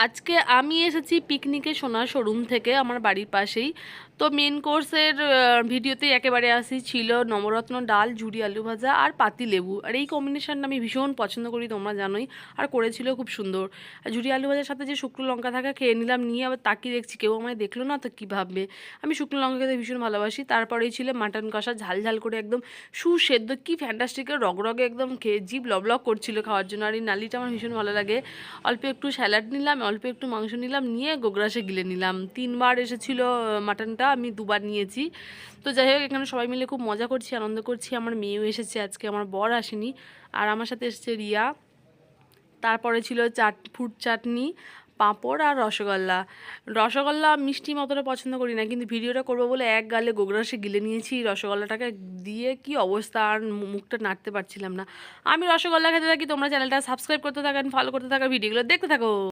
আজকে আমি এসেছি পিকনিকে সোনা শোরুম থেকে, আমার বাড়ির পাশেই। তো মেন কোর্সের ভিডিওতেই একেবারে আসি ছিল নবরত্ন ডাল, ঝুরি আলু ভাজা আর পাতি লেবু। আর এই কম্বিনেশনটা আমি ভীষণ পছন্দ করি, তোমরা জানোই। আর করেছিল খুব সুন্দর। আর ঝুরি আলু ভাজার সাথে যে শুকনো লঙ্কা থাকা খেয়ে নিলাম, নিয়ে আবার তাকিয়ে দেখছি কেউ আমায় দেখলো না তো কী ভাববে। আমি শুকনো লঙ্কা খেতে ভীষণ ভালোবাসি। তারপরেই ছিল মাটন কষা, ঝাল ঝাল করে একদম সুসেদ্ধ, কি ফ্যান্টাস্টিক রগরগে, একদম খেয়ে জিভ লবলব করছিল খাওয়ার জন্য। আর এই নালিটা আমার ভীষণ ভালো লাগে। অল্প একটু স্যালাড নিলাম, অল্প একটু মাংস নিলাম, নিয়ে গোগ্রাসে গিলে নিলাম। 3বার এসেছিল মাটনটা, আমি 2বার নিয়েছি। তো যাই হোক, এখানে সবাই মিলে খুব মজা করছি, আনন্দ করছি। আমার মেয়েও এসেছে আজকে, আমার বর আসেনি। আর আমার সাথে এসেছে রিয়া। তারপরে ছিল ফুড চাটনি, পাঁপড় আর রসগোল্লা। রসগোল্লা মিষ্টি অতটা পছন্দ করি না, কিন্তু ভিডিওটা করবো বলে এক গালে গোগ্রাসে গিলে নিয়েছি রসগোল্লাটাকে। দিয়ে কি অবস্থা, আর মুখটা নাড়তে পারছিলাম না। আমি রসগোল্লা খেতে থাকি, তোমরা চ্যানেলটা সাবস্ক্রাইব করতে থাকেন, ফলো করতে থাকো, ভিডিওগুলো দেখতে থাকো।